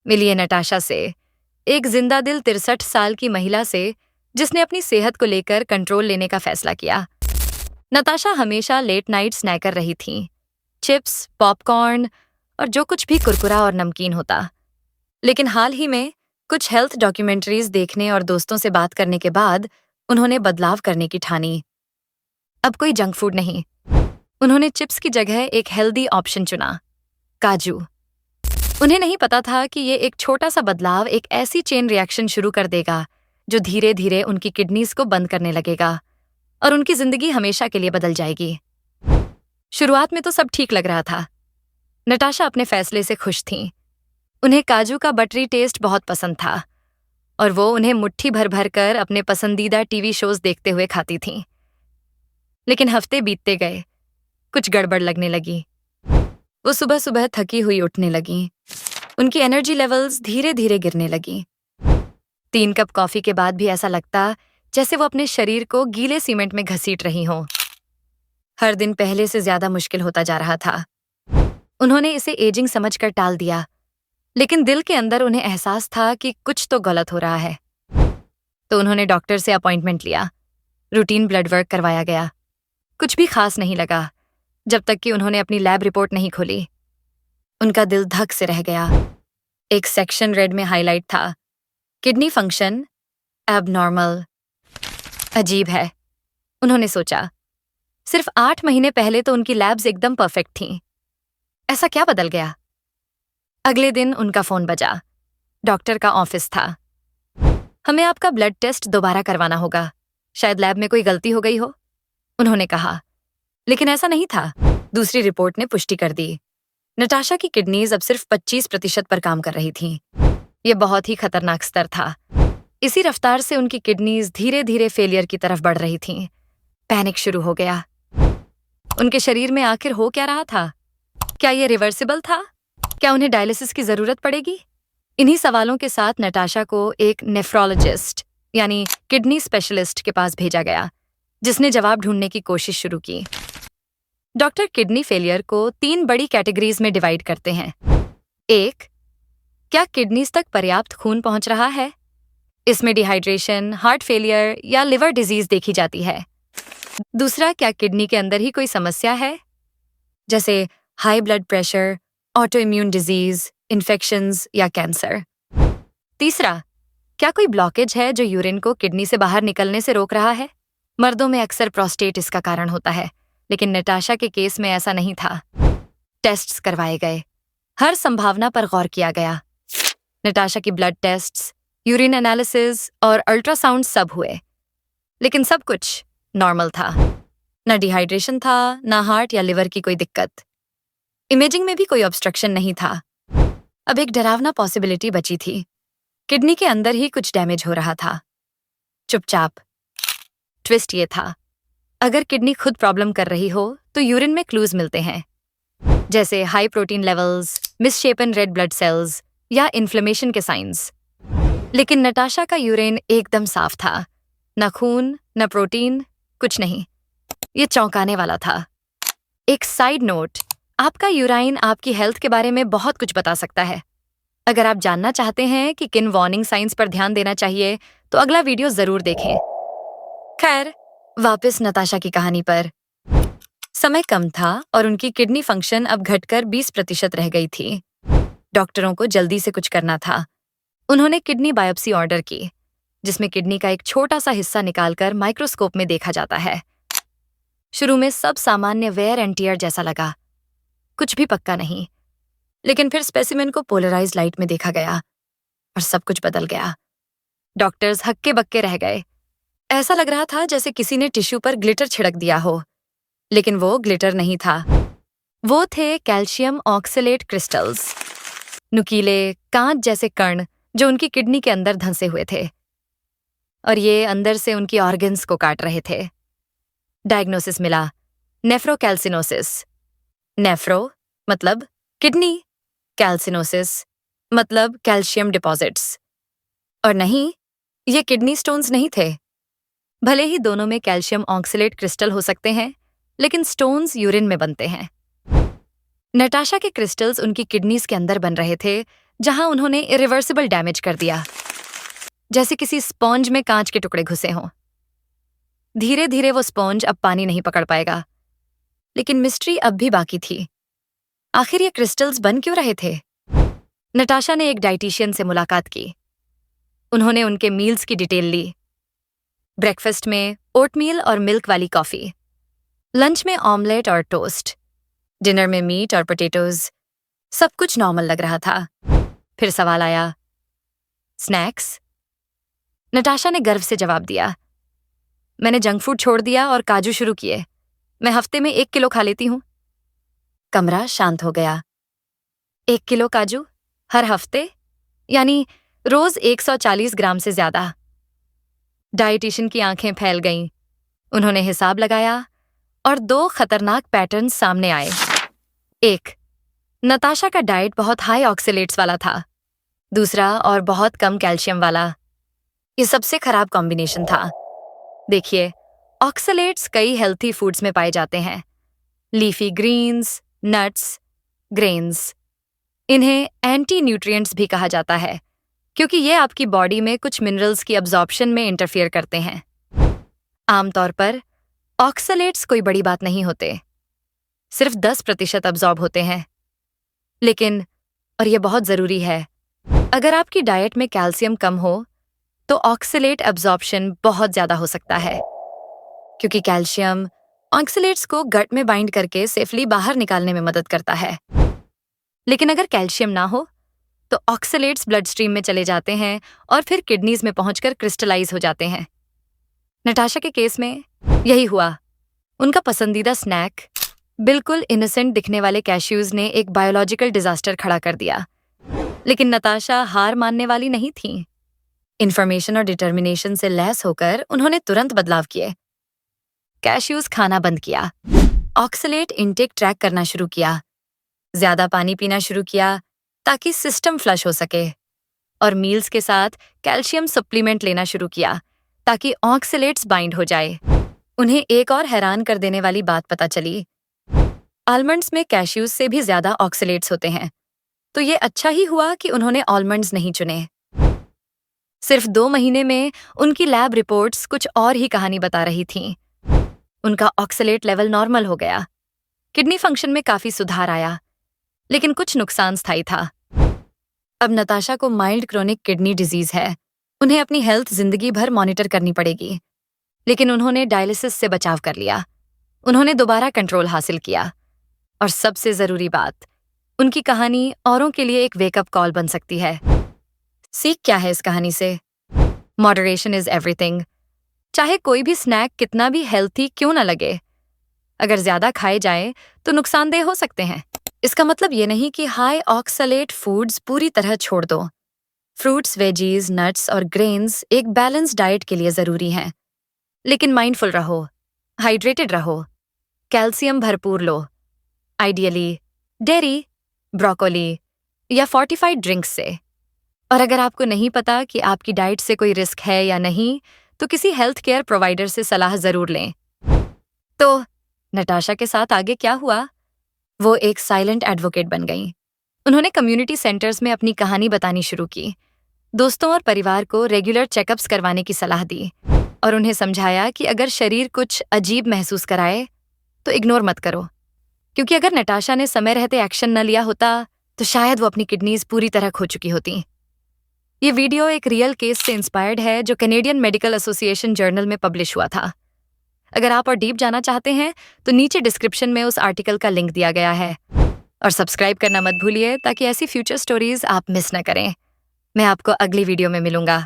मिलिए नटाशा से, एक जिंदा दिल 63 साल की महिला से जिसने अपनी सेहत को लेकर कंट्रोल लेने का फैसला किया। नताशा हमेशा लेट नाइट स्नैकर रही थीं, चिप्स, पॉपकॉर्न और जो कुछ भी कुरकुरा और नमकीन होता। लेकिन हाल ही में कुछ हेल्थ डॉक्यूमेंट्रीज देखने और दोस्तों से बात करने के बाद उन्होंने बदलाव करने की ठानी। अब कोई जंक फूड नहीं, उन्होंने चिप्स की जगह एक हेल्दी ऑप्शन चुना, काजू। उन्हें नहीं पता था कि ये एक छोटा सा बदलाव एक ऐसी चेन रिएक्शन शुरू कर देगा जो धीरे धीरे उनकी किडनीज को बंद करने लगेगा और उनकी जिंदगी हमेशा के लिए बदल जाएगी। शुरुआत में तो सब ठीक लग रहा था। नटाशा अपने फैसले से खुश थीं। उन्हें काजू का बटरी टेस्ट बहुत पसंद था और वो उन्हें मुट्ठी भर भर कर अपने पसंदीदा टीवी शोज देखते हुए खाती थीं। लेकिन हफ्ते बीतते गए, कुछ गड़बड़ लगने लगी। वो सुबह सुबह थकी हुई उठने लगी, उनकी एनर्जी लेवल्स धीरे धीरे गिरने लगी। 3 कप कॉफी के बाद भी ऐसा लगता जैसे वो अपने शरीर को गीले सीमेंट में घसीट रही हों। हर दिन पहले से ज्यादा मुश्किल होता जा रहा था। उन्होंने इसे एजिंग समझकर टाल दिया, लेकिन दिल के अंदर उन्हें एहसास था कि कुछ तो गलत हो रहा है। तो उन्होंने डॉक्टर से अपॉइंटमेंट लिया, रूटीन ब्लड वर्क करवाया गया। कुछ भी खास नहीं लगा जब तक कि उन्होंने अपनी लैब रिपोर्ट नहीं खोली। उनका दिल धक से रह गया। एक सेक्शन रेड में हाईलाइट था, किडनी फंक्शन एबनॉर्मल। अजीब है, उन्होंने सोचा। सिर्फ 8 महीने पहले तो उनकी लैब्स एकदम परफेक्ट थीं। ऐसा क्या बदल गया? अगले दिन उनका फोन बजा। डॉक्टर का ऑफिस था। हमें आपका ब्लड टेस्ट दोबारा करवाना होगा, शायद लैब में कोई गलती हो गई हो, उन्होंने कहा। लेकिन ऐसा नहीं था। दूसरी रिपोर्ट ने पुष्टि कर दी। नटाशा की किडनीज अब सिर्फ 25% पर काम कर रही थीं। यह बहुत ही खतरनाक स्तर था। इसी रफ्तार से उनकी किडनीज धीरे धीरे फेलियर की तरफ बढ़ रही थीं। पैनिक शुरू हो गया। उनके शरीर में आखिर हो क्या रहा था? क्या यह रिवर्सिबल था? क्या उन्हें डायलिसिस की जरूरत पड़ेगी? इन्हीं सवालों के साथ नटाशा को एक नेफ्रोलॉजिस्ट यानी किडनी स्पेशलिस्ट के पास भेजा गया, जिसने जवाब ढूंढने की कोशिश शुरू की। डॉक्टर किडनी फेलियर को 3 बड़ी कैटेगरीज में डिवाइड करते हैं। 1, क्या किडनीज तक पर्याप्त खून पहुंच रहा है? इसमें डिहाइड्रेशन, हार्ट फेलियर या लिवर डिजीज देखी जाती है। दूसरा, क्या किडनी के अंदर ही कोई समस्या है, जैसे high blood pressure, auto immune disease, infections या कैंसर। तीसरा, क्या कोई ब्लॉकेज है जो यूरिन को किडनी से बाहर निकलने से रोक रहा है? मर्दों में अक्सर प्रोस्टेट इसका कारण होता है, लेकिन नटाशा के केस में ऐसा नहीं था। टेस्ट्स करवाए गए, हर संभावना पर गौर किया गया। नटाशा की ब्लड टेस्ट्स, यूरिन एनालिसिस और अल्ट्रासाउंड सब हुए, लेकिन सब कुछ नॉर्मल था। न डिहाइड्रेशन था, न हार्ट या लिवर की कोई दिक्कत। इमेजिंग में भी कोई ऑब्स्ट्रक्शन नहीं था। अब एक डरावना पॉसिबिलिटी बची थी, किडनी के अंदर ही कुछ डैमेज हो रहा था, चुपचाप। ट्विस्ट ये था, अगर किडनी खुद प्रॉब्लम कर रही हो तो यूरिन में क्लूज मिलते हैं, जैसे high protein levels, misshapen red blood cells या इन्फ्लेमेशन के साइंस। लेकिन नटाशा का यूरिन एकदम साफ था, न खून न प्रोटीन, कुछ नहीं। ये चौंकाने वाला था। एक साइड नोट, आपका यूराइन आपकी हेल्थ के बारे में बहुत कुछ बता सकता है। अगर आप जानना चाहते हैं कि किन वार्निंग साइंस पर ध्यान देना चाहिए तो अगला वीडियो जरूर देखें। खैर, वापस नताशा की कहानी पर। समय कम था और उनकी किडनी फंक्शन अब घटकर 20% रह गई थी। डॉक्टरों को जल्दी से कुछ करना था। उन्होंने किडनी बायोप्सी ऑर्डर की, जिसमें किडनी का एक छोटा सा हिस्सा निकालकर माइक्रोस्कोप में देखा जाता है। शुरू में सब सामान्य वेयर एंड टियर जैसा लगा, कुछ भी पक्का नहीं। लेकिन फिर स्पेसिमेन को पोलराइज्ड लाइट में देखा गया और सब कुछ बदल गया। डॉक्टर्स हक्के बक्के रह गए। ऐसा लग रहा था जैसे किसी ने टिश्यू पर ग्लिटर छिड़क दिया हो, लेकिन वो ग्लिटर नहीं था। वो थे कैल्शियम ऑक्सलेट क्रिस्टल्स, नुकीले कांच जैसे कण जो उनकी किडनी के अंदर धंसे हुए थे, और ये अंदर से उनकी ऑर्गन्स को काट रहे थे। डायग्नोसिस मिला, नेफ्रोकैल्सिनोसिस। नेफ्रो मतलब किडनी, कैल्सिनोसिस मतलब कैल्शियम डिपॉजिट्स। और नहीं, ये किडनी स्टोन्स नहीं थे। भले ही दोनों में कैल्शियम ऑक्सलेट क्रिस्टल हो सकते हैं, लेकिन स्टोन्स यूरिन में बनते हैं। नटाशा के क्रिस्टल्स उनकी किडनीज के अंदर बन रहे थे, जहां उन्होंने इरिवर्सिबल डैमेज कर दिया, जैसे किसी स्पॉन्ज में कांच के टुकड़े घुसे हों। धीरे धीरे वो स्पॉन्ज अब पानी नहीं पकड़ पाएगा, लेकिन मिस्ट्री अब भी बाकी थी। आखिर ये क्रिस्टल्स बन क्यों रहे थे? नताशा ने एक डाइटिशियन से मुलाकात की। उन्होंने उनके मील्स की डिटेल ली। ब्रेकफास्ट में ओटमील और मिल्क वाली कॉफी, लंच में ऑमलेट और टोस्ट, डिनर में मीट और पोटैटोज। सब कुछ नॉर्मल लग रहा था। फिर सवाल आया, स्नैक्स? नताशा ने गर्व से जवाब दिया, मैंने जंक फूड छोड़ दिया और काजू शुरू किए। मैं हफ्ते में 1 किलो खा लेती हूँ। कमरा शांत हो गया। 1 किलो काजू हर हफ्ते, यानी रोज 140 ग्राम से ज्यादा। डाइटिशियन की आंखें फैल गईं। उन्होंने हिसाब लगाया और 2 खतरनाक पैटर्न सामने आए। 1, नताशा का डाइट बहुत हाई ऑक्सलेट्स वाला था। दूसरा, और बहुत कम कैल्शियम वाला। ये सबसे खराब कॉम्बिनेशन था। देखिए, ऑक्सलेट्स कई हेल्थी फूड्स में पाए जाते हैं, लीफी ग्रीन्स, नट्स, ग्रेन्स। इन्हें एंटी न्यूट्रिएंट्स भी कहा जाता है, क्योंकि ये आपकी बॉडी में कुछ मिनरल्स की अब्जॉर्प्शन में इंटरफियर करते हैं। आमतौर पर ऑक्सलेट्स कोई बड़ी बात नहीं होते, सिर्फ 10% अब्जॉर्ब होते हैं। लेकिन, और ये बहुत जरूरी है, अगर आपकी डाइट में कैल्शियम कम हो तो ऑक्सलेट अब्जॉर्प्शन बहुत ज्यादा हो सकता है, क्योंकि कैल्शियम ऑक्सलेट्स को गट में बाइंड करके सेफली बाहर निकालने में मदद करता है। लेकिन अगर कैल्शियम ना हो तो ऑक्सलेट्स ब्लड स्ट्रीम में चले जाते हैं और फिर किडनीज में पहुंचकर क्रिस्टलाइज हो जाते हैं। नताशा के केस में यही हुआ। उनका पसंदीदा स्नैक, बिल्कुल इनोसेंट दिखने वाले कैश्यूज ने एक बायोलॉजिकल डिजास्टर खड़ा कर दिया। लेकिन नताशा हार मानने वाली नहीं थी। इंफॉर्मेशन और डिटर्मिनेशन से लैस होकर उन्होंने तुरंत बदलाव किए। कैश्यूज खाना बंद किया, ऑक्सलेट इनटेक ट्रैक करना शुरू किया, ज्यादा पानी पीना शुरू किया ताकि सिस्टम फ्लश हो सके, और मील्स के साथ कैल्शियम सप्लीमेंट लेना शुरू किया ताकि ऑक्सलेट्स बाइंड हो जाए। उन्हें एक और हैरान कर देने वाली बात पता चली, आलमंड्स में कैश्यूज से भी ज्यादा ऑक्सलेट्स होते हैं। तो ये अच्छा ही हुआ कि उन्होंने आलमंड्स नहीं चुने। सिर्फ 2 महीने में उनकी लैब रिपोर्ट्स कुछ और ही कहानी बता रही थीं। उनका ऑक्सलेट लेवल नॉर्मल हो गया, किडनी फंक्शन में काफी सुधार आया, लेकिन कुछ नुकसान स्थायी था। अब नताशा को माइल्ड क्रोनिक किडनी डिजीज है। उन्हें अपनी हेल्थ जिंदगी भर मॉनिटर करनी पड़ेगी। लेकिन उन्होंने डायलिसिस से बचाव कर लिया। उन्होंने दोबारा कंट्रोल हासिल किया। और सबसे जरूरी बात, उनकी कहानी औरों के लिए एक वेकअप कॉल बन सकती है। सीख क्या है इस कहानी से? Moderation is everything. चाहे कोई भी स्नैक कितना भी हेल्थी क्यों ना लगे, अगर ज्यादा खाए जाए तो नुकसानदेह हो सकते हैं। इसका मतलब ये नहीं कि हाई ऑक्सलेट फूड्स पूरी तरह छोड़ दो। फ्रूट्स, वेजीज, नट्स और ग्रेन्स एक बैलेंस डाइट के लिए जरूरी हैं। लेकिन माइंडफुल रहो, हाइड्रेटेड रहो, कैल्शियम भरपूर लो, आइडियली डेयरी, ब्रोकोली या फोर्टिफाइड ड्रिंक्स से। और अगर आपको नहीं पता कि आपकी डाइट से कोई रिस्क है या नहीं, तो किसी हेल्थ केयर प्रोवाइडर से सलाह जरूर लें। तो नताशा के साथ आगे क्या हुआ? वो एक साइलेंट एडवोकेट बन गईं। उन्होंने कम्युनिटी सेंटर्स में अपनी कहानी बतानी शुरू की, दोस्तों और परिवार को रेगुलर चेकअप्स करवाने की सलाह दी, और उन्हें समझाया कि अगर शरीर कुछ अजीब महसूस कराए तो इग्नोर मत करो, क्योंकि अगर नताशा ने समय रहते एक्शन न लिया होता तो शायद वो अपनी किडनीज पूरी तरह खो चुकी होती। ये वीडियो एक रियल केस से इंस्पायर्ड है जो कैनेडियन मेडिकल एसोसिएशन जर्नल में पब्लिश हुआ था। अगर आप और डीप जाना चाहते हैं तो नीचे डिस्क्रिप्शन में उस आर्टिकल का लिंक दिया गया है। और सब्सक्राइब करना मत भूलिए ताकि ऐसी फ्यूचर स्टोरीज आप मिस न करें। मैं आपको अगली वीडियो में मिलूंगा।